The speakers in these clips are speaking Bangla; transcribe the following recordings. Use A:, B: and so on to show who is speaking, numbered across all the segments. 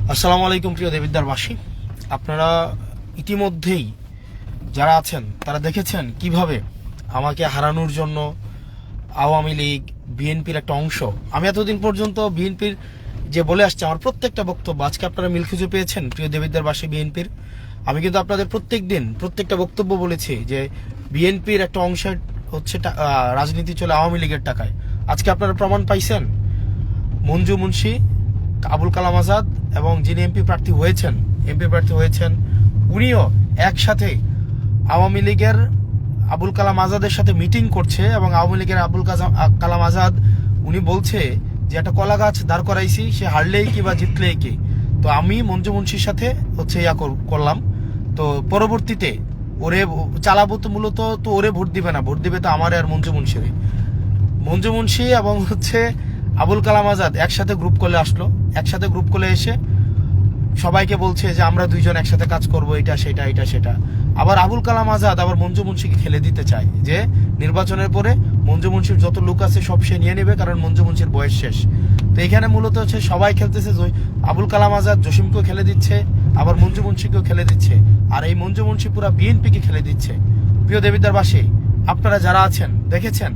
A: আসসালামু আলাইকুম প্রিয় দেবিদ্বারবাসী, আপনারা ইতিমধ্যেই যারা আছেন তারা দেখেছেন কিভাবে আমাকে হারানোর জন্য আওয়ামী লীগ বিএনপির একটা অংশ, আমি এতদিন পর্যন্ত বিএনপির যে বলে আসছে আমার প্রত্যেকটা বক্তব্য আজকে আপনারা মিল খুঁজে পেয়েছেন। প্রিয় দেবিদ্বারবাসী, বিএনপির আমি কিন্তু আপনাদের প্রত্যেকটা বক্তব্য বলেছি যে বিএনপির একটা অংশের হচ্ছে রাজনীতি চলে আওয়ামী লীগের টাকায়। আজকে আপনারা প্রমাণ পাইছেন। মঞ্জু মুন্সি, আবুল কালাম আজাদ এবং যিনি এমপি প্রার্থী হয়েছেন উনিও একসাথে আওয়ামী লীগের আবুল কালাম আজাদের সাথে মিটিং করছে এবং আওয়ামী লীগের আবুল কালাম আজাদ উনি বলছে যে একটা কলা গাছ দাঁড় করাইছি, সে হারলেই কি বা জিতলেই কি। তো আমি মঞ্জু মুন্সির সাথে হচ্ছে করলাম। তো পরবর্তীতে ওরে চালাবো, তো মূলত তো ওরে ভোট দিবে না, ভোট দিবে তো আমার আর মঞ্জু মুন্সি এবং হচ্ছে আবুল কালাম আজাদ একসাথে গ্রুপ করলে আসলো। একসাথে গ্রুপ করলে এসে সবাইকে বলছে যে আমরা দুইজন একসাথে কাজ করব, এটা সেটা। আবার আবুল কালাম আজাদ আবার মঞ্জু মুন্সিকে খেলে দিতে চায় যে নির্বাচনের পরে মঞ্জু মুন্সির যত লোক আছে সব সে নিয়ে নেবে, কারণ মঞ্জু মুন্সির বয়স শেষ। তো এখানে মূলত হচ্ছে সবাই খেলতেছে, আবুল কালাম আজাদ জসিমকেও খেলে দিচ্ছে, আবার মঞ্জু মুন্সিকেও খেলে দিচ্ছে, আর এই মঞ্জু মুন্সি পুরা বিএনপিকে খেলে দিচ্ছে। প্রিয় দেবিদ্বারবাসী, আপনারা যারা আছেন দেখেছেন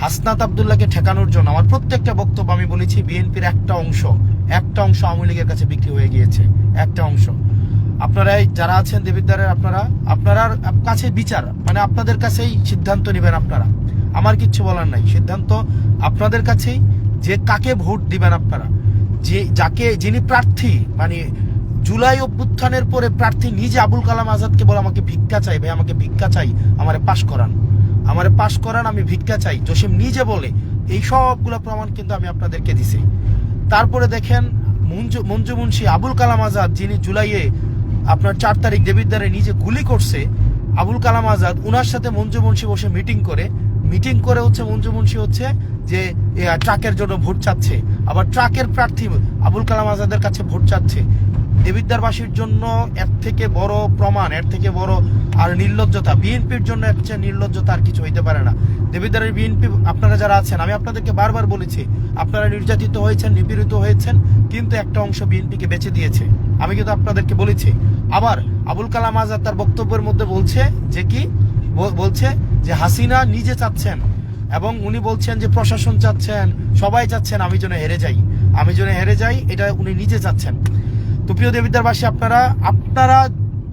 A: হাসনাত আব্দুল্লাহকে ঠেকানোর জন্য আমার প্রত্যেকটা বক্তব্য আমি বলেছি বিএনপির একটা অংশ আওয়ামী লীগের কাছে বিক্রি হয়ে গিয়েছে। একটা অংশ আপনারা যারা আছেন দেবিদ্বারের, আপনার কাছে বিচার, মানে আপনাদের কাছেই সিদ্ধান্ত নেবেন। আপনারা, আমার কিচ্ছু বলার নাই, সিদ্ধান্ত আপনাদের কাছেই যে কাকে ভোট দিবেন। আপনারা যিনি প্রার্থী, মানে জুলাই অভ্যুত্থানের পরে প্রার্থী নিজে আবুল কালাম আজাদকে বলে আমাকে ভিক্ষা চাই, ভাই আমাকে ভিক্ষা চাই, আমারে পাশ করান, আমি ভিক্ষা চাই, জসিম নিজে বলে। এই সবগুলো প্রমাণ কিন্তু আমি আপনাদেরকে দিছি। তারপরে দেখেন মঞ্জু মুন্সি, আবুল কালাম আজাদ যিনি জুলাইয়ে আপনার 4 তারিখ দেবিদ্বারে নিজে গুলি করছে, আবুল কালাম আজাদ উনার সাথে মঞ্জু মুন্সি বসে মিটিং করে হচ্ছে মঞ্জু মুন্সি হচ্ছে যে ট্রাকের জন্য ভোট চাচ্ছে, আবার ট্রাকের প্রার্থী আবুল কালাম আজাদের কাছে ভোট চাচ্ছে। দেবিদ্বারবাসীর জন্য এর থেকে বড় প্রমাণ, এর থেকে বড় আর নির্লজ্জতা, বিএনপির জন্য এর চেয়ে নির্লজ্জতা আর কিছু হইতে পারে না। দেবিদ্বারের বিএনপি আপনারা যারা আছেন, আমি আপনাদেরকে বারবার বলেছি আপনারা নির্যাতিত হয়েছেন, নিপীড়িত হয়েছেন, কিন্তু একটা অংশ বিএনপিকে বেঁচে দিয়েছে। আমি কিন্তু আপনাদেরকে বলেছি। আবার আবুল কালাম আজাদ তার বক্তব্যের মধ্যে বলছে যে হাসিনা নিজে চাচ্ছেন এবং উনি বলছেন যে প্রশাসন চাচ্ছেন, সবাই চাচ্ছেন আমি যেন হেরে যাই, এটা উনি নিজে চাচ্ছেন। তো প্রিয় দেবিদ্বারবাসী, আপনারা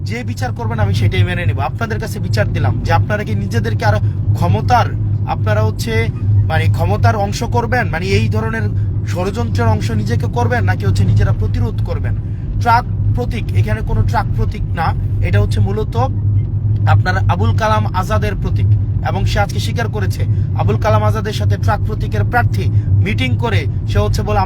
A: যে বিচার করবেন আমি সেটাই মেনে নেব। আপনাদের কাছে বিচার দিলাম যে আপনারা কি নিজেদেরকে আর ক্ষমতার অংশ করবেন, মানে এই ধরনের ষড়যন্ত্রের অংশ নিজেকে করবেন, নাকি হচ্ছে নিজেরা প্রতিরোধ করবেন। ট্রাক প্রতীক, এখানে কোনো ট্রাক প্রতীক না, এটা হচ্ছে মূলত আপনার আবুল কালাম আজাদের প্রতীক। এবং সে আজকে স্বীকার করেছে আবুল কালাম আজাদের সাথে ট্রাক প্রতীকের প্রার্থী মিটিং করে সে হচ্ছে বলে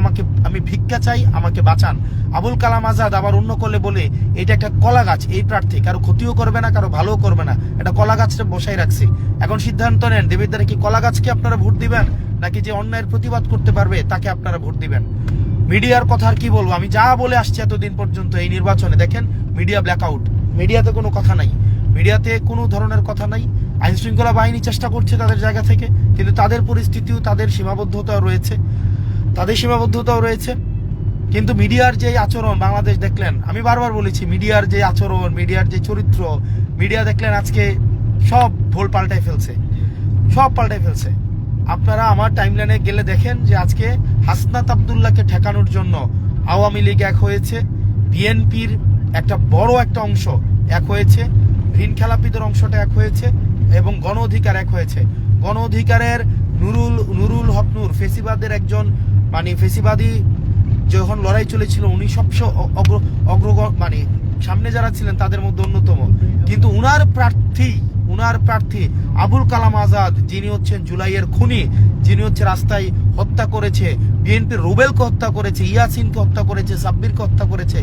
A: আমি ভিক্ষা চাই, আমাকে বাঁচান। আবুল কালাম আজাদ আবার অন্য করলে বলে এটা একটা কলা গাছ, এই প্রার্থী কারো ক্ষতিও করবে না, কারো ভালোও করবে না, এটা কলা গাছটা বসাই রাখছে। এখন সিদ্ধান্ত নেন দেবিদ্বারে কি কলা গাছকে আপনারা ভোট দিবেন, নাকি যে অন্যায়ের প্রতিবাদ করতে পারবে তাকে আপনারা ভোট দিবেন। মিডিয়ার কথা আর কি বলবো, আমি যা বলে আসছি এতদিন পর্যন্ত এই নির্বাচনে, দেখেন মিডিয়া ব্ল্যাকআউট, মিডিয়াতে কোনো কথা নাই, মিডিয়াতে কোনো ধরনের কথা নাই। আইন শৃঙ্খলা বাহিনী চেষ্টা করছে তাদের জায়গা থেকে, কিন্তু তাদের পরিস্থিতিও, তাদের সীমাবদ্ধতাও রয়েছে। কিন্তু মিডিয়ার যে আচরণ বাংলাদেশ দেখলেন, আমি বারবার বলেছি মিডিয়ার যে আচরণ, মিডিয়ার যে চরিত্র, মিডিয়া দেখলেন আজকে সব পাল্টাই ফেলছে। আপনারা আমার টাইমলাইনে গেলে দেখেন যে আজকে হাসনাত আব্দুল্লাহকে ঠেকানোর জন্য আওয়ামী লীগ এক হয়েছে, বিএনপির একটা বড় একটা অংশ এক হয়েছে, ঋণ খেলাপিদের অংশটা এক হয়েছে, এবং গণ অধিকার এক হয়েছে। গণ অধিকারের নুরুল হক নূর, ফেসিবাদের একজন, মানে ফেসিবাদী যখন লড়াই চলেছিল উনি সবচেয়ে সামনে যারা ছিলেন তাদের মধ্যে অন্যতম। কিন্তু উনার প্রার্থী আবুল কালাম আজাদ, যিনি হচ্ছেন জুলাইয়ের খুনি, যিনি হচ্ছে রাস্তায় হত্যা করেছে, বিএনপির রুবেলকে হত্যা করেছে, ইয়াসিনকে হত্যা করেছে, সাব্বিরকে হত্যা করেছে,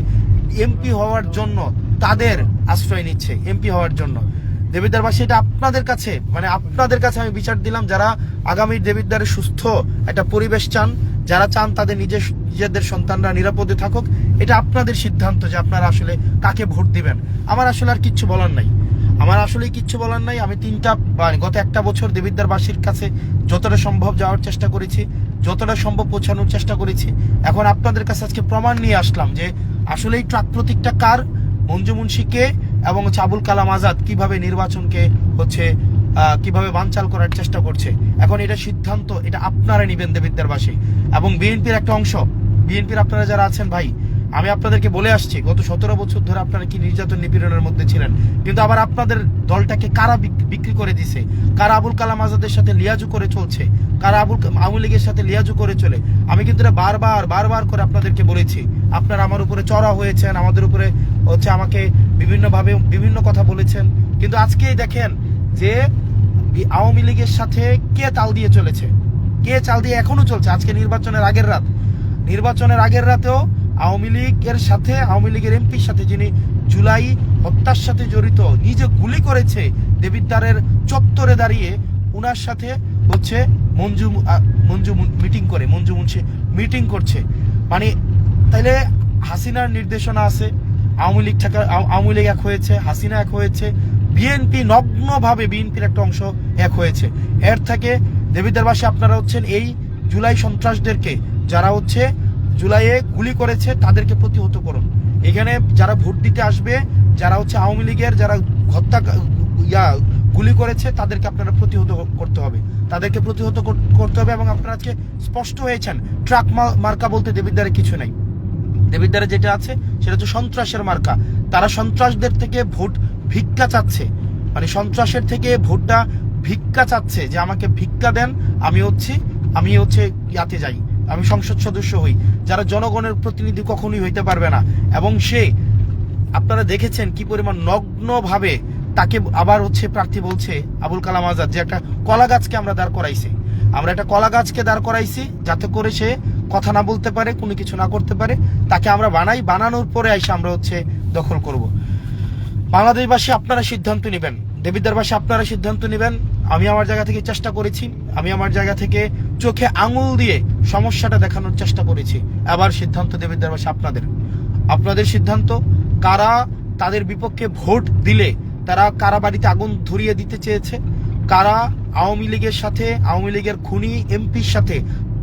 A: এমপি হওয়ার জন্য তাদের আশ্রয় নিচ্ছে, এমপি হওয়ার জন্য। দেবিদ্বারবাসী, এটা আপনাদের কাছে আমি বিচার দিলাম। যারা আগামী দেবিদ্বারে সুস্থ একটা পরিবেশ চান, যারা চান তাদের নিজেদের সন্তানরা নিরাপদে থাকুক, এটা আপনাদের সিদ্ধান্ত যে আপনারা আসলে কাকে ভোট দিবেন। আমার আসলে আর কিচ্ছু বলার নাই। আমার আসলে কিচ্ছু বলার নাই। আমি গত একটা বছর দেবিদ্বারবাসীর কাছে যতটা সম্ভব যাওয়ার চেষ্টা করেছি, যতটা সম্ভব পৌঁছানোর চেষ্টা করেছি। এখন আপনাদের কাছে আজকে প্রমাণ নিয়ে আসলাম যে আসলে এই ট্রাক প্রতীকটা কার, মঞ্জু মুন্সিকে এবং আবুল কালাম আজাদ কিভাবে নির্বাচনকে কিভাবে বানচাল করার চেষ্টা করছে। এখন এটা সিদ্ধান্ত এটা আপনারা নিবেন দেবিদ্বারবাসী এবং বিএনপির একটা অংশ। বিএনপির আপনারা যারা আছেন ভাই, আমি আপনাদেরকে বলে আসছি গত 17 বছর ধরে আপনারা কি নির্যাতন নিপীড়নের মধ্যে ছিলেন, কিন্তু আবার আপনাদের দলটাকে কারা বিক্রি করে দিছে, কারা আবুল কালাম আজাদের সাথে লিয়াজু করে চলছে, কারা আওয়ামী লীগের সাথে লিয়াজু করে চলে। আমি কিন্তু এটা বারবার করে আপনাদেরকে বলেছি। আপনারা আমার উপরে চড়া হয়েছেন, আমাদের উপরে আমাকে বিভিন্নভাবে বিভিন্ন কথা বলেছেন, কিন্তু আজকেই দেখেন যে আওয়ামী লীগের সাথে কে তাল দিয়ে চলেছে, কে চাল দিয়ে এখনো চলছে। আজকে নির্বাচনের আগের রাতেও আওয়ামী লীগের এমপির সাথে, যিনি জুলাই হত্যার সাথে জড়িত, নিজে গুলি করেছে দেবিদ্বারের চত্বরে দাঁড়িয়ে, উনার সাথে মঞ্জু মুন্সি মিটিং করছে। মানে তাইলে হাসিনার নির্দেশনা আছে, আওয়ামী লীগ এক হয়েছে, হাসিনা এক হয়েছে, বিএনপি নগ্নভাবে বিএনপির একটা অংশ এক হয়েছে। এর থেকে দেবিদ্বারবাসী আপনারা এই জুলাই সন্ত্রাসদেরকে, যারা জুলাইয়ে গুলি করেছে, তাদেরকে প্রতিহত করুন। এখানে যারা ভোট দিতে আসবে, যারা আওয়ামী লীগের যারা গুলি করেছে, তাদেরকে আপনারা প্রতিহত করতে হবে, এবং আপনারা আজকে স্পষ্ট হয়েছেন। ট্রাক মার্কা বলতে দেবিদ্বারে কিছু নাই। দেবিদ্বারে যেটা আছে সেটা হচ্ছে সন্ত্রাসের মার্কা। তারা সন্ত্রাসদের থেকে ভোট ভিক্ষা চাচ্ছে, মানে সন্ত্রাসের থেকে ভোটটা ভিক্ষা চাচ্ছে, যে আমাকে ভিক্ষা দেন, আমি ইয়াতে যাই, আমি সংসদ সদস্য হই। যারা জনগণের প্রতিনিধি কখনোই হইতে পারবে না। এবং আপনারা দেখেছেন কি পরিমাণ নগ্নভাবে তাকে আবার প্রার্থী বলছে আবুল কালাম আজাদ, যে একটা কলা গাছকে আমরা দাঁড় করাইছি, যাতে করে সে কথা না বলতে পারে, কোনো কিছু না করতে পারে। তাকে আমরা বানানোর পরে আমরা দখল করব। বাংলাদেশবাসী আপনারা সিদ্ধান্ত নেবেন, দেবিদ্বারবাসী আপনারা সিদ্ধান্ত নেবেন। আমি আমার জায়গা থেকে চেষ্টা করেছি, আমি আমার জায়গা থেকে চোখে আঙুল দিয়ে সমস্যাটা দেখানোর চেষ্টা করেছি। আবার সিদ্ধান্ত দেবিদ্বারবাসী আপনাদের সিদ্ধান্ত। কারা তাদের বিপক্ষে ভোট দিলে তারা কারা বাড়িতে আগুন ধরিয়ে দিতে চেয়েছে, কারা আওয়ামী লীগের খুনি এমপির সাথে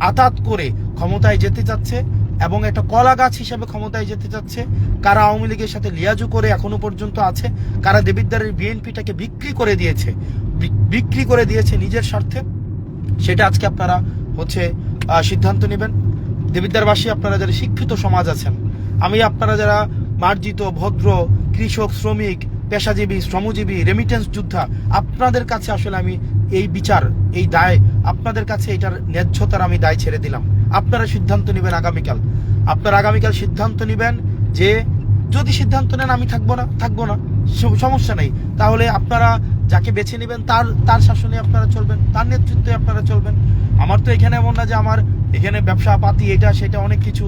A: আতাত করে ক্ষমতায় যেতে চাচ্ছে এবং একটা কলা গাছ হিসেবে ক্ষমতায় যেতে চাচ্ছে, কারা আওয়ামী লীগের সাথে লিয়াজু করে এখনো পর্যন্ত আছে, কারা দেবিদ্বারের বিএনপিটাকে বিক্রি করে দিয়েছে নিজের স্বার্থে, সেটা আজকে আপনারা সিদ্ধান্ত নেবেন। দেবিদ্বারবাসী আপনারা যারা শিক্ষিত সমাজ আছেন, আপনারা যারা মার্জিত ভদ্র কৃষক, শ্রমিক, পেশাজীবী, শ্রমজীবী, রেমিটেন্স যোদ্ধা, আপনাদের কাছে আমি এই বিচার, এই দায়, আপনাদের কাছে এটার ন্যায্যতার আমি দায় ছেড়ে দিলাম। আপনারা সিদ্ধান্ত নেবেন আগামীকাল। সিদ্ধান্ত নেবেন যে যদি সিদ্ধান্ত নেন আমি থাকবো না, সমস্যা নেই। তাহলে আপনারা যাকে বেছে নেবেন তার শাসনে আপনারা চলবেন, তার নেতৃত্বে আপনারা চলবেন। আমার তো এখানে এমন না যে আমার এখানে ব্যবসা পাতি এটা সেটা অনেক কিছু।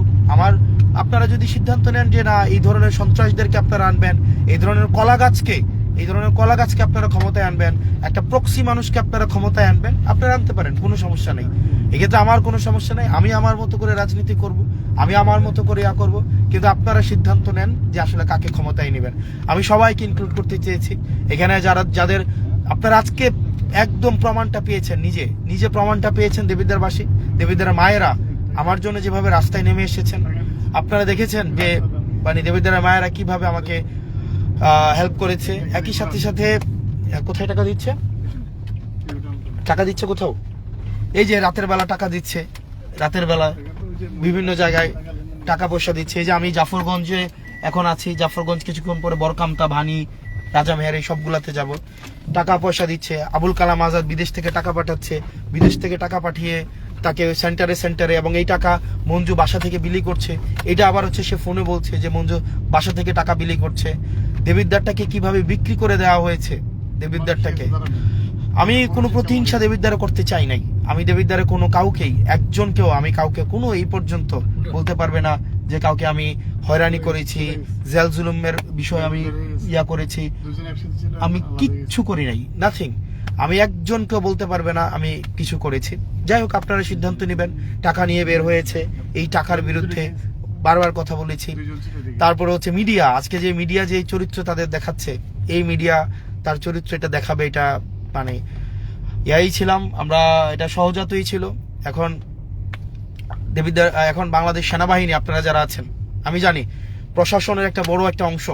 A: আপনারা যদি সিদ্ধান্ত নেন যে না, এই ধরনের সন্ত্রাসদেরকে আপনারা আনবেন, এই ধরনের কলা গাছকে আপনারা ক্ষমতায় আনবেন, একটা প্রক্সি মানুষকে আপনারা ক্ষমতায় আনবেন, আপনারা আনতে পারেন, কোনো সমস্যা নেই। এক্ষেত্রে আমার কোনো সমস্যা নেই। আমি আমার মতো করে রাজনীতি করব, আমি আমার মতো করে করব, কিন্তু আপনারা সিদ্ধান্ত নেন যে আসলে কাকে ক্ষমতায় নেবেন। আমি সবাইকে ইনক্লুড করতে চেয়েছি এখানে, যাদের আপনারা আজকে একদম প্রমাণটা পেয়েছেন, নিজে প্রমাণটা পেয়েছেন। দেবিদ্বারের মায়েরা আমার জন্য যেভাবে রাস্তায় নেমে এসেছেন, আপনারা দেখেছেন যে দেবিদ্বারের মায়েরা কিভাবে আমাকে হেল্প করেছে। একই সাথে কোথায় টাকা দিচ্ছে কোথাও, এই যে রাতের বেলা টাকা দিচ্ছে, রাতের বেলা বিভিন্ন জায়গায় টাকা পয়সা দিচ্ছে। এই যে আমি জাফরগঞ্জে এখন আছি, জাফরগঞ্জ কিছুক্ষণ পরে বরকামতা, ভানি, রাজামেহের এই সবগুলাতে যাব, টাকা পয়সা দিচ্ছে। আবুল কালাম আজাদ বিদেশ থেকে টাকা পাঠাচ্ছে, বিদেশ থেকে টাকা পাঠিয়ে তাকে সেন্টারে, এবং এই টাকা মঞ্জু বাসা থেকে বিলি করছে। এটা আবার সে ফোনে বলছে যে মঞ্জু বাসা থেকে টাকা বিলি করছে। দেবিদ্বারটাকে কিভাবে বিক্রি করে দেওয়া হয়েছে, দেবিদ্বারটাকে আমি কোনো প্রতিহিংসা দেবিদ্বারে করতে চাই নাই। আমি দেবিদ্বারে আমি কাউকে কোনো এই পর্যন্ত বলতে পারবে না যে কাউকে আমি হয়রানি করেছি, জেল জুলুমের বিষয় আমি করেছি, আমি কিচ্ছু করি নাই, নাথিং। আমি একজনকেও বলতে পারবে না আমি কিছু করেছি। যাই হোক, আপনারা সিদ্ধান্ত নেবেন। টাকা নিয়ে বের হয়েছে, এই টাকার বিরুদ্ধে বারবার কথা বলেছি। তারপরে মিডিয়া, আজকে যে মিডিয়া যে চরিত্র তাদের দেখাচ্ছে, এই মিডিয়া তার চরিত্র এটা দেখাবে, এটা মানে ইয়াই ছিলাম আমরা, এটা সহজাতই ছিল। এখন দেবিদ্বার, এখন বাংলাদেশ সেনাবাহিনী আপনারা যারা আছেন, আমি জানি প্রশাসনের একটা বড় একটা অংশ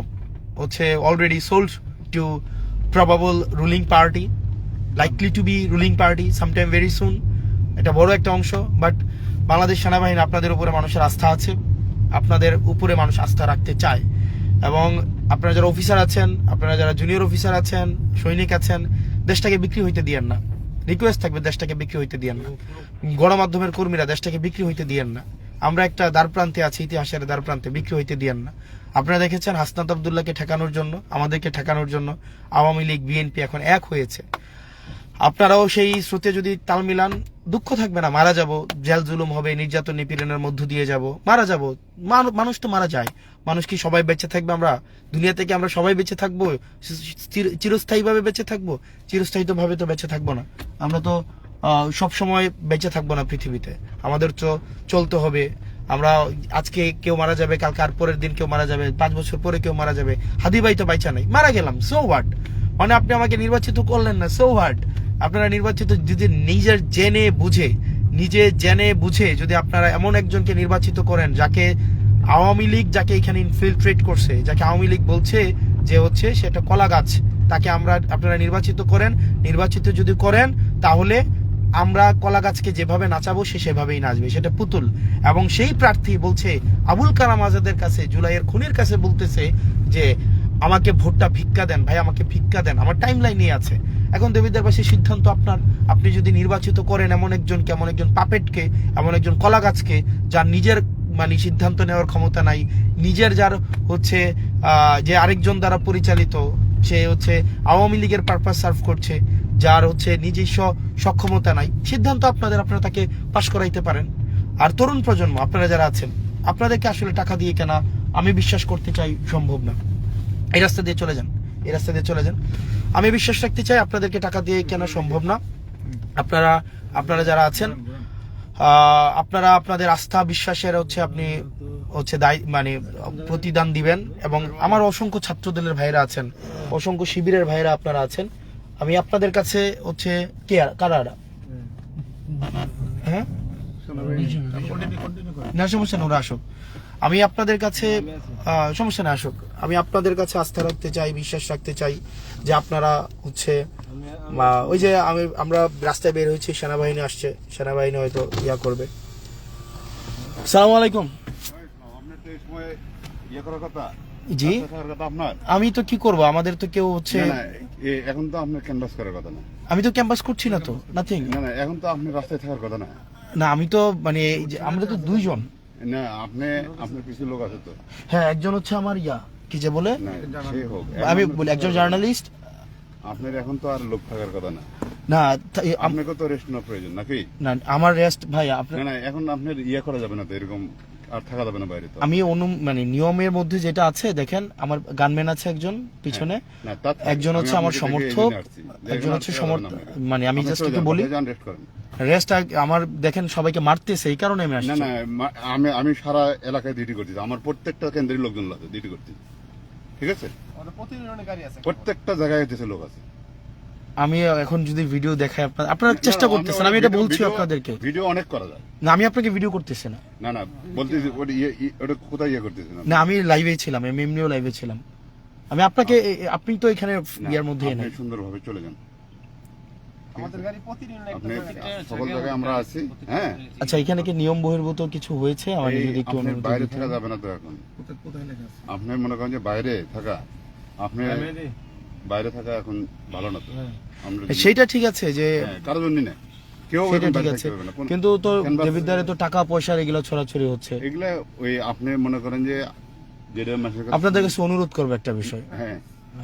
A: হচ্ছে already sold to probably ruling party, likely to be ruling party sometime very soon, এটা বড় একটা অংশ। বাট বাংলাদেশ সেনাবাহিনী আপনাদের উপরে মানুষের আস্থা আছে, আপনাদের উপরে মানুষ আস্থা রাখতে চায়। এবং আপনারা যারা অফিসার আছেন, আপনারা যারা জুনিয়র অফিসার আছেন, সৈনিক আছেন, দেশটাকে বিক্রি হইতে দিয়েন না। রিকোয়েস্ট থাকবে, দেশটাকে বিক্রি হইতে দিয়েন না। গণমাধ্যমের কর্মীরা, দেশটাকে বিক্রি হইতে দিয়েন না। আমরা একটা দ্বারপ্রান্তে আছি, ইতিহাসের দ্বারপ্রান্তে, বিক্রি হইতে দিয়েন না। আপনারা দেখেছেন হাসনাত আব্দুল্লাহকে ঠেকানোর জন্য, আমাদেরকে ঠেকানোর জন্য আওয়ামী লীগ বিএনপি এখন এক হয়েছে। আপনারাও সেই স্রোতে যদি তাল মিলান, দুঃখ থাকবে না। মারা যাব, জেল জুলুম হবে, নির্যাতন নিপীড়নের মধ্য দিয়ে যাব, মারা যাব। মানুষ তো মারা যায়, মানুষ কি সবাই বেঁচে থাকবে? আমরা দুনিয়া থেকে আমরা সবাই বেঁচে থাকবো, চিরস্থায়ী ভাবে বেঁচে থাকবো? চিরস্থায়িত ভাবে তো বেঁচে থাকবো না। আমরা তো সব সময় বেঁচে থাকবো না পৃথিবীতে, আমাদের তো চলতে হবে। আমরা আজকে কেউ মারা যাবে, কালকে আর পরের দিন কেউ মারা যাবে, 5 বছর পরে কেউ মারা যাবে। হাদি ভাই তো বাইচা নাই, মারা গেলাম, সো হোয়াট? মানে আপনি আমাকে নির্বাচিত করলেন না, সো হোয়াট? আপনারা নির্বাচিত যদি নিজে জেনে বুঝে যদি আপনারা এমন একজনকে নির্বাচিত করেন, যাকে আওয়ামী লীগ যাকে এখানে ইনফিলট্রেট করছে, যাকে আওয়ামী লীগ বলছে যে হচ্ছে সেটা কলা গাছ, তাকে আপনারা নির্বাচিত করেন। নির্বাচিত যদি করেন তাহলে আমরা কলা গাছকে যেভাবে নাচাবো সে সেভাবেই নাচবে, সেটা পুতুল। এবং সেই প্রার্থী বলছে আবুল কালাম আজাদের কাছে, জুলাইয়ের খুনির কাছে বলতেছে যে আমাকে ভোটটা ভিক্ষা দেন ভাই, আমাকে ভিক্ষা দেন, আমার টাইম লাইনে আছে। এখন দেবিদ্বারবাসীর সিদ্ধান্ত আপনার। আপনি যদি নির্বাচিত করেন এমন একজন পাপেটকে, এমন একজন কলা গাছকে, যার নিজের মানে সিদ্ধান্ত নেওয়ার ক্ষমতা নাই, নিজের যার হচ্ছে যে আরেকজন দ্বারা পরিচালিত, সে হচ্ছে আওয়ামী লীগের পারপাস সার্ভ করছে, যার হচ্ছে নিজস্ব সক্ষমতা নাই, সিদ্ধান্ত আপনারা তাকে পাশ করাইতে পারেন। আর তরুণ প্রজন্ম আপনারা যারা আছেন, আপনাদেরকে আসলে টাকা দিয়ে কেনা আমি বিশ্বাস করতে চাই সম্ভব না। এই রাস্তা দিয়ে চলে যান, এই রাস্তা দিয়ে চলে যান। আমি বিশ্বাস রাখতে চাই আপনাদেরকে টাকা দিয়ে কেনা সম্ভব না। আপনারা যারা আছেন, আপনারা আপনাদের আস্থা বিশ্বাসের হচ্ছে আপনি হচ্ছে মানে প্রতিদান দিবেন। এবং আমার অসংখ্য ছাত্রদলের ভাইরা আছেন, অসংখ্য শিবিরের ভাইরা আপনারা আছেন, আমি আপনাদের কাছে হচ্ছে কারা, হ্যাঁ না সমস্যা না, ওরা আসুক। আমি আপনাদের কাছে সমস্যা না, আসুক। আমি আপনাদের কাছে আস্থা রাখতে চাই, বিশ্বাস রাখতে চাই যে আপনারা হচ্ছে ওই যে আমরা রাস্তায় বের হয়েছি, সেনাবাহিনী আসছে, সেনাবাহিনী হয়তো ইয়া করবে। আসসালামু আলাইকুম। জি, আমি তো কি করব, আমাদের তো কেউ হচ্ছে
B: এখন তো আপনার ক্যানভাস করার কথা না।
A: আমি তো ক্যাম্পাস করছি না তো, নাথিং।
B: না না, এখন তো আপনি রাস্তায় থাকার কথা না।
A: না আমি তো মানে আমরা তো দুইজন।
B: না, আপনার পিছু লোক আছে তো।
A: হ্যাঁ, একজন হচ্ছে আমার কি যে বলে,
B: সে হোক,
A: আমি বলি একজন জার্নালিস্ট।
B: আপনার এখন তো আর লোক থাকার কথা না।
A: না
B: আপনাকে তো রেস্ট নেওয়ার প্রয়োজন নাকি?
A: না আমার রেস্ট ভাই, আপনার
B: না এখন আপনার করা যাবে না তো, এরকম আর থাকা যাবে না বাইরে তো।
A: আমি মানে নিয়মের মধ্যে যেটা আছে, দেখেন আমার গানম্যান আছে একজন পিছনে, একজন হচ্ছে আমার সমর্থক, একজন হচ্ছে মানে আমি জাস্ট একটু বলি রেস্ট আমার, দেখেন সবাইকে মারতেছে, এই কারণে আমি আসছি।
B: না আমি সারা এলাকায় ডিউটি করতেছি, আমার প্রত্যেকটা কেন্দ্রের লোকজন আছে ডিউটি করতেছি, ঠিক আছে? প্রত্যেকটা জায়গায় হচ্ছে লোক আছে।
A: আমি এখন যদি ভিডিও দেখাই, আপনারা চেষ্টা করতেছেন, আমি এটা বলছি আপনাদেরকে,
B: ভিডিও অনেক করা যায়
A: না, আমি আপনাকে ভিডিও করতেছি না।
B: না বলতেছি ওটা কোথায় করতেছি
A: না, আমি লাইভে ছিলাম, আমি এমনিও লাইভে ছিলাম। আমি আপনাকে, আপনি তো এখানে ইয়ার মধ্যে
B: আপনি সুন্দরভাবে চলে যান, আমাদের গাড়ি প্রতিদিন আপনি সকল জায়গায় আমরা আছি। হ্যাঁ,
A: আচ্ছা, এখানে কি নিয়ম বহির্ভূত কিছু হয়েছে? আমার যদি একটু
B: বাইরে থাকা যাবে না তো এখন। আপনি মনে করেন যে বাইরে থাকা, আপনি বাইরে থাকা এখন ভালো না তো।
A: সেইটা ঠিক আছে যে
B: কারোর জন্য না, কেউ
A: ঠিক আছে, কিন্তু তো দেবিদ্বারে তো টাকা পয়সা এগুলো ছড়াছড়ি হচ্ছে,
B: এগুলা ওই আপনি মনে করেন যে যেটা
A: আপনাদের কাছে অনুরোধ করবো একটা বিষয়।
B: হ্যাঁ,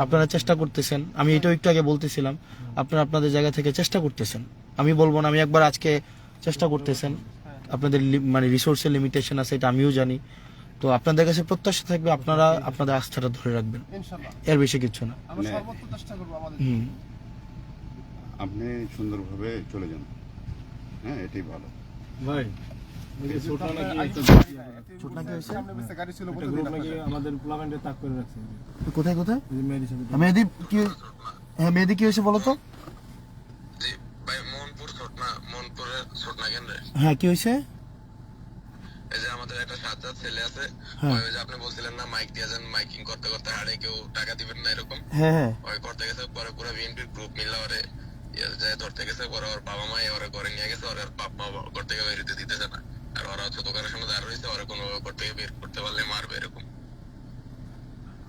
A: আপনারা চেষ্টা করতেছেন, আমি এটাও একটু আগে বলতেছিলাম, আপনারা আপনাদের জায়গা থেকে চেষ্টা করতেছেন, আমি বলবো না, আমি একবার আজকে চেষ্টা করতেছেন, আপনাদের মানে রিসোর্সের লিমিটেশন আছে, এটা আমিও জানি। তো আপনাদের কাছে প্রত্যাশা থাকবে আপনারা আপনাদের আস্থাটা ধরে রাখবেন, এর বেশি কিছু না।
B: আপনি সুন্দরভাবে চলে যান, হ্যাঁ এটাই ভালো
C: ভাই।
A: কোথায় মেহেদী কি হ্যাঁ মেহেদি কি হয়েছে বলো তো?
C: জি ভাই, মনপুরের ছোটনা কেন্দ্রে
A: হ্যাঁ কি হয়েছে?
C: এই যে আমাদের একটা সাজ্জাদ ছেলে আছে,
A: হ্যাঁ।
C: ওই যে আপনি বলছিলেন না মাইক দিয়ে যান, মাইকিং করতে করতে হাড়ে কেউ টাকা দিবেন না এরকম,
A: হ্যাঁ হ্যাঁ
C: ওই করতে গেছে, পরে পুরো বিএনপির গ্রুপ মিলে ওরে যায় ধরতে গেছে, পরে ওর বাবা মা ওরে ঘরে নিয়ে গেছে, ওর বাপ মা ঘর থেকে বের হতে দিতেছে না, আর ওরা হচ্ছে দোকানের সামনে দাঁড় রয়েছে, ওরা কোনো ঘর থেকে বের করতে পারলে মারবে এরকম।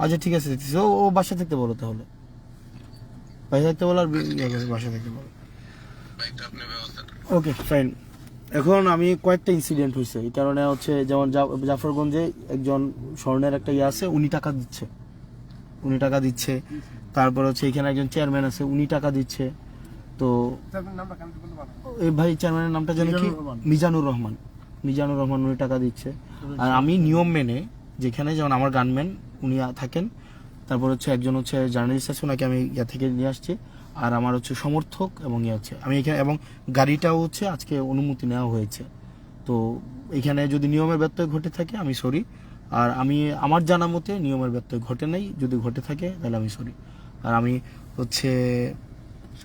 A: আচ্ছা ঠিক আছে দেখতেছি। ও বাসা থাকতে বলো তাহলে, বাসা থাকতে বলো আর বাসা থাকতে বলো।
C: বাইকটা আপনি ব্যবস্থা
A: ওকে ফাইন। এখন আমি কয়েকটা ইনসিডেন্ট হয়েছে এই কারণে হচ্ছে, যেমন জাফরগঞ্জে একজন স্বর্ণের একটা ইয়ে আছে, উনি টাকা দিচ্ছে। তারপর হচ্ছে এখানে একজন চেয়ারম্যান আছে, উনি টাকা দিচ্ছে। তো এই ভাই চেয়ারম্যানের নামটা জানি কি, মিজানুর রহমান, উনি টাকা দিচ্ছে। আর আমি নিয়ম মেনে, যেখানে যেমন আমার গানম্যান উনি থাকেন, তারপর হচ্ছে একজন হচ্ছে জার্নালিস্ট আছে, ওনাকে আমি ইয়া থেকে নিয়ে আসছি, আর আমার হচ্ছে সমর্থক এবং ইয়ে হচ্ছে আমি এখানে, এবং গাড়িটাও হচ্ছে আজকে অনুমতি নেওয়া হয়েছে। তো এখানে যদি নিয়মের ব্যত্যয় ঘটে থাকে আমি সরি, আর আমি আমার জানা মতে নিয়মের ব্যত্যয় ঘটে নাই, যদি ঘটে থাকে তাহলে আমি সরি। আর আমি হচ্ছে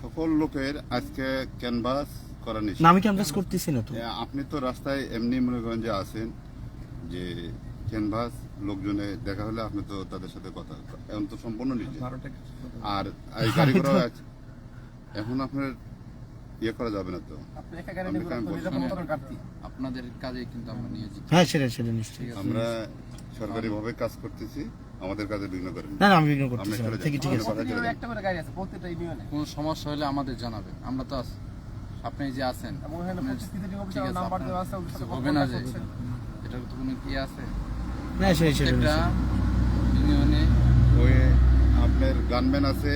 B: সকল লোকের আজকে ক্যানভাস করা নিষেধ।
A: না, আমি ক্যানভাস করতেছি না তো।
B: আপনি তো রাস্তায় এমনি মনে করেন যে আছেন, যে ক্যানভাস লোকজনে দেখা হলে আপনি তো তাদের সাথে কথা, এখন তো সম্পূর্ণ নিজে। আর এই গাড়ি করা আছে, এখন আপনার ইয়ে করা যাবে না তো।
D: আপনাদের কাজে কিন্তু আমরা নিয়েছি।
A: হ্যাঁ সেটা নিশ্চয়ই।
B: আমরা সরকারি ভাবে কাজ করতেছি, আমাদের কাজে বিঘ্ন করেন
A: না আমি বিঘ্ন করতেছি
B: আমরা
A: না।
B: চলে
A: ঠিক
B: যাই।
A: আছে।
D: কোনো সমস্যা হলে আমাদের জানাবেন, আমরা তো আছি। আপনি যে আছেন ঠিক আছে, আপনার হবে না যে এটার তো কোনো কি আছে?
A: না সেটা
D: একটা ইউনিয়নে
B: ওই আপনার গানম্যান আছে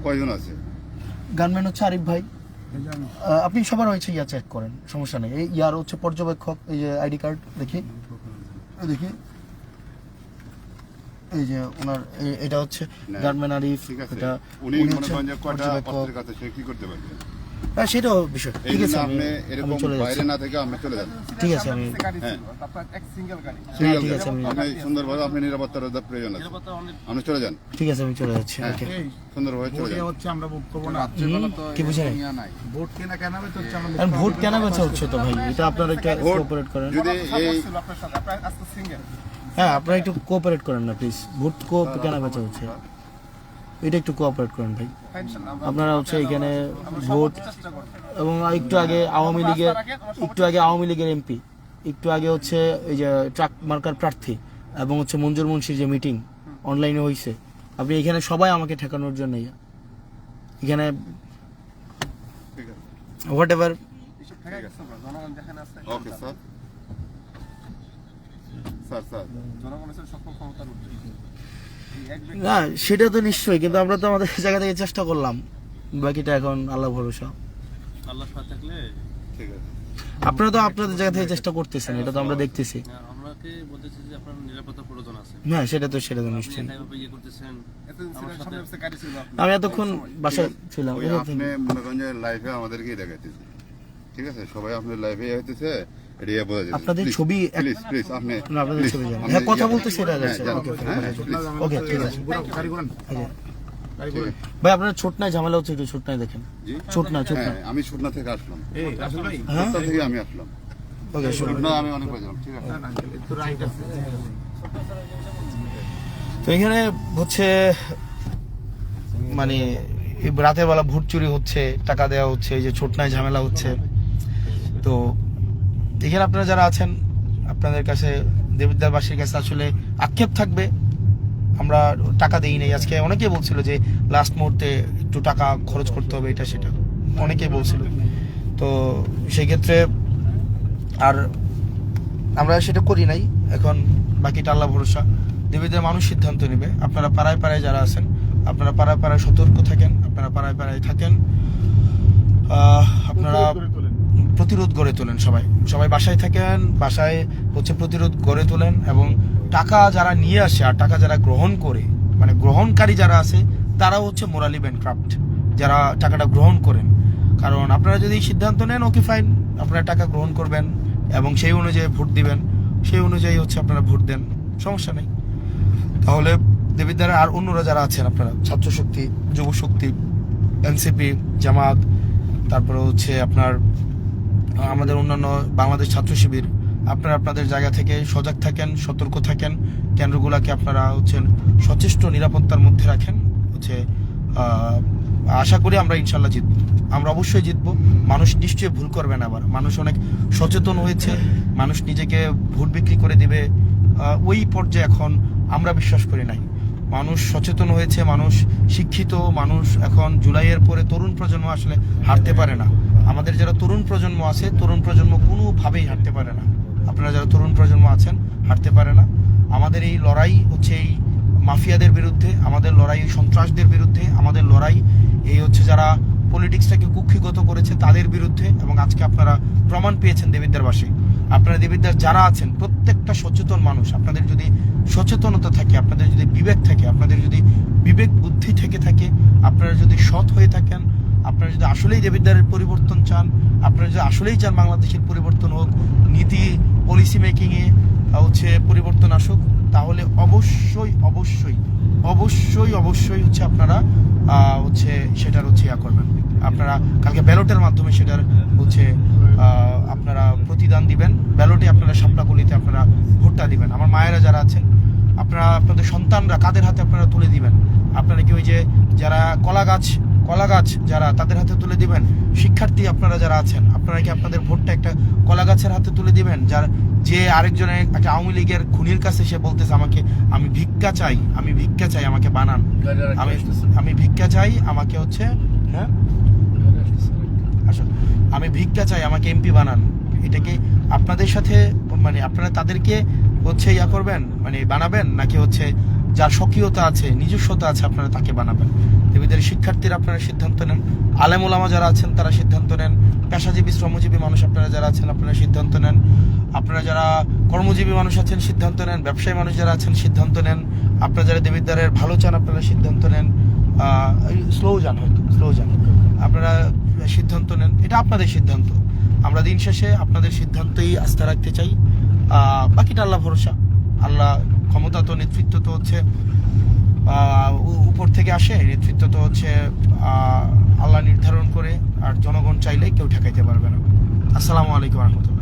B: কয়জন আছে?
A: গানম্যান হচ্ছে আরিফ ভাই। আপনি সবার হয়েছে ইয়া চেক করেন, সমস্যা নেই। এই ইয়ার হচ্ছে পর্যবেক্ষক, এই যে আইডি কার্ড দেখি, এই যে ওনার এটা হচ্ছে
B: না,
A: গানম্যান আরিফ।
B: ঠিক আছে,
A: এটা
B: উনি মনে
A: হচ্ছে
B: করেন যে কয়টা
A: পর্যবেক্ষক।
B: অস্ত্রের কাছে সে কি করতে পারবে?
A: হ্যাঁ সেটাও বিষয়।
B: এই
A: ঠিক
B: জন্য
A: আছে,
B: আপনি
A: আমি
B: এরকম
A: চলে
B: বাইরে
A: যাচ্ছি।
B: না থেকে আপনি চলে যান।
A: ঠিক আছে, আমি
B: সিঙ্গেল
A: ঠিক
B: গাড়ি।
A: আছে, আমি-
B: আপনি সুন্দরভাবে, আপনি নিরাপত্তার প্রয়োজন আছে, আপনি চলে যান।
A: ঠিক আছে, আমি চলে যাচ্ছি।
B: হ্যাঁ,
A: ওকে।
B: সুন্দরভাবে চলে যান।
D: রাত্রেবেলা তো
A: কি বুঝায়?
D: ইয়া নাই।
A: আর ভোট কেন বেচা হচ্ছে তো ভাই, এটা আপনারা একটা
B: ভোট
A: কোঅপারেট করেন।
B: যদি এই
A: হ্যাঁ আপনারা একটু কোঅপারেট করেন না প্লিজ। ভোট কেন বেচা হচ্ছে, এটা একটু কোঅপারেট করেন ভাই। আপনারা হচ্ছে এখানে ভোট, এবং একটু আগে আওয়ামী লীগের এমপি, একটু আগে হচ্ছে এই যে ট্রাক মার্কার প্রার্থী, এবং হচ্ছে মঞ্জুর মুন্সির যে মিটিং অনলাইনে হয়েছে, আপনি এখানে সবাই আমাকে ঠেকানোর জন্য এখানে what ever.
B: Okay sir, sir
A: না সেটা তো নিশ্চয়ই, কিন্তু আমরা তো আমাদের জায়গা থেকে চেষ্টা করলাম, বাকিটা এখন আল্লাহ ভরসা।
B: ঠিক আছে।
A: আপনারা তো আপনাদের জায়গা থেকে চেষ্টা করতেছেন, এটা তো আমরা দেখতেছি।
E: আমাকে বলতেছে যে আপনার নিরাপত্তা প্রয়োজন আছে।
A: হ্যাঁ সেটা তো নিশ্চয়ই।
E: এভাবে ইয়ে করতেছেন।
A: আমি এতক্ষণ বাসায় ছিলাম।
B: ওই আপনি মনে করেন যে লাইফে আমাদেরকেই দেখাইতেছে, ঠিক আছে, সবাই আপনার লাইফে হইতেছে, এটা ইয়ে বোঝা যাচ্ছে।
A: আপনাদের ছবি
B: প্লিজ আপনি
A: না, আপনাদের
B: please,
A: ছবি জানি।
B: আপনি
A: হ্যাঁ কথা
B: ইয়ে-
A: বলতে সেটা
B: হ্যাঁ,
A: যাচ্ছে।
B: যান।
A: ওকে
B: হ্যাঁ, please,
A: ওকে ঠিক আছে।
B: ঠিক আছে।
A: ভাই আপনার ছোটনায় ঝামেলা হচ্ছে, একটু ছোটনায় দেখেন।
B: জি?
A: ছোটনা
B: হ্যাঁ, আমি সুটনা থেকে আসলাম,
A: হ্যাঁ
B: সুটনা থেকে আমি আসলাম,
A: ওকে
B: সুটনা আমি অনেক বাজলাম, ঠিক আছে।
A: তো এখানে হচ্ছে মানে এই রাতের বেলা ভোট চুরি হচ্ছে, টাকা দেওয়া হচ্ছে, এই যে ছোটনায় ঝামেলা হচ্ছে। তো এখানে আপনারা যারা আছেন, আপনাদের কাছে দেবিদ্বারবাসীর কাছে আসলে আক্ষেপ থাকবে, আমরা টাকা দিই নাই। আজকে অনেকেই বলছিল যে লাস্ট মুহূর্তে একটু টাকা খরচ করতে হবে, এটা সেটা অনেকেই বলছিল। তো সেই ক্ষেত্রে আর আমরা সেটা করি নাই। এখন বাকিটা আল্লাহ ভরসা, দেবীদের মানুষ সিদ্ধান্ত নেবে। আপনারা পাড়ায় পাড়ায় যারা আছেন, আপনারা পাড়ায় পাড়ায় সতর্ক থাকেন, আপনারা পাড়ায় পাড়ায় থাকেন, আপনারা প্রতিরোধ গড়ে তোলেন। সবাই বাসায় থাকেন, বাসায় হচ্ছে প্রতিরোধ গড়ে তোলেন। এবং টাকা যারা নিয়ে আসে আর টাকা যারা গ্রহণ করে, মানে গ্রহণকারী যারা আছে, তারাও হচ্ছে মোরালি ব্যাংক্রাফট, যারা টাকাটা গ্রহণ করেন। কারণ আপনারা যদি সিদ্ধান্ত নেন, ওকে ফাইন, আপনারা টাকা গ্রহণ করবেন এবং সেই অনুযায়ী ভোট দিবেন, সেই অনুযায়ী হচ্ছে আপনারা ভোট দেন, সমস্যা নেই। তাহলে দেবিদ্বারে আর অন্যরা যারা আছেন আপনারা, ছাত্র শক্তি, যুব শক্তি, এনসিপি, জামাত, তারপরে হচ্ছে আপনার আমাদের অন্যান্য বাংলাদেশ ছাত্র শিবির, আপনারা আপনাদের জায়গা থেকে সজাগ থাকেন, সতর্ক থাকেন, কেন্দ্রগুলোকে আপনারা হচ্ছেন সচেষ্ট নিরাপত্তার মধ্যে রাখেন। হচ্ছে আশা করি আমরা ইনশাল্লাহ জিতব, আমরা অবশ্যই জিতব। মানুষ নিশ্চয়ই ভুল করবে না, আবার মানুষ অনেক সচেতন হয়েছে, মানুষ নিজেকে ভোট বিক্রি করে দিবে ওই পর্যায়ে এখন আমরা বিশ্বাস করি নাই। মানুষ সচেতন হয়েছে, মানুষ শিক্ষিত, মানুষ এখন জুলাইয়ের পরে তরুণ প্রজন্ম আসলে হারতে পারে না। আমাদের যারা তরুণ প্রজন্ম আছে, তরুণ প্রজন্ম কোনোভাবেই হারতে পারে না। আপনারা যারা তরুণ প্রজন্ম আছেন হারতে পারে না। আমাদের এই লড়াই হচ্ছে এই মাফিয়াদের বিরুদ্ধে, আমাদের লড়াই সন্ত্রাসদের বিরুদ্ধে, আমাদের লড়াই এই হচ্ছে যারা পলিটিক্সটাকে কুক্ষিগত করেছে তাদের বিরুদ্ধে। এবং আজকে আপনারা প্রমাণ পেয়েছেন দেবিদ্বারবাসী, আপনারা দেবিদ্বার যারা আছেন প্রত্যেকটা সচেতন মানুষ। আপনাদের যদি সচেতনতা থাকে, আপনাদের যদি বিবেক থাকে, আপনাদের যদি বিবেক বুদ্ধি থেকে থাকে, আপনারা যদি সৎ হয়ে থাকেন, আপনারা যদি আসলেই দেবিদ্বারের পরিবর্তন চান, আপনারা যদি আসলেই চান বাংলাদেশের পরিবর্তন হোক, নীতি পলিসি মেকিংয়ে হচ্ছে পরিবর্তন আসুক, তাহলে অবশ্যই অবশ্যই অবশ্যই অবশ্যই হচ্ছে আপনারা হচ্ছে সেটার হচ্ছে ইয়া করবেন। আপনারা কালকে ব্যালটের মাধ্যমে সেটার হচ্ছে আপনারা প্রতিদান দিবেন। ব্যালটে আপনারা শাপলাকলিতে আপনারা ভোটটা দিবেন। আমার মায়েরা যারা আছেন, আপনারা আপনাদের সন্তানরা কাদের হাতে আপনারা তুলে দিবেন? আপনারা কি ওই যে যারা কলা গাছ যারা তাদের হাতে তুলে দিবেন? শিক্ষার্থী আপনারা যারা আছেন, আপনারা কি আপনাদের ভোটটা একটা কলা গাছের হাতে তুলে দিবেন? যার যে আরেকজনের একটা আওয়ামী লীগের খুনির কাছে সে বলতেছে আমাকে আমি ভিক্ষা চাই আমাকে বানান, আমি ভিক্ষা চাই আমাকে হচ্ছে হ্যাঁ আসলে আমি ভিক্ষা চাই আমাকে এমপি বানান। এটাকে আপনাদের সাথে মানে আপনারা তাদেরকে হচ্ছে ইয়া করবেন, মানে বানাবেন, নাকি হচ্ছে যার স্বকীয়তা আছে, নিজস্বতা আছে আপনারা তাকে বানাবেন? দেবিদ্বারের শিক্ষার্থীরা আপনারা সিদ্ধান্ত নেন, আলেম ওলামা যারা আছেন তারা সিদ্ধান্ত নেন, পেশাজীবী শ্রমজীবী মানুষ আপনারা যারা আছেন আপনারা সিদ্ধান্ত নেন, আপনারা যারা কর্মজীবী মানুষ আছেন সিদ্ধান্ত নেন, ব্যবসায়ী মানুষ যারা আছেন সিদ্ধান্ত নেন, আপনারা যারা দেবিদ্বারের ভালো চান আপনারা সিদ্ধান্ত নেন। স্লো যান, আপনারা সিদ্ধান্ত নেন, এটা আপনাদের সিদ্ধান্ত। আমরা দিন শেষে আপনাদের সিদ্ধান্তেই আস্থা রাখতে চাই। বাকিটা আল্লাহ ভরসা। আল্লাহ ক্ষমতা তো, নেতৃত্ব তো হচ্ছে উপর থেকে আসে, নেতৃত্ব তো হচ্ছে আল্লাহ নির্ধারণ করে, আর জনগণ চাইলে কেউ ঠেকাইতে পারবে না। আসসালামু আলাইকুম রহমতুল্লাহ।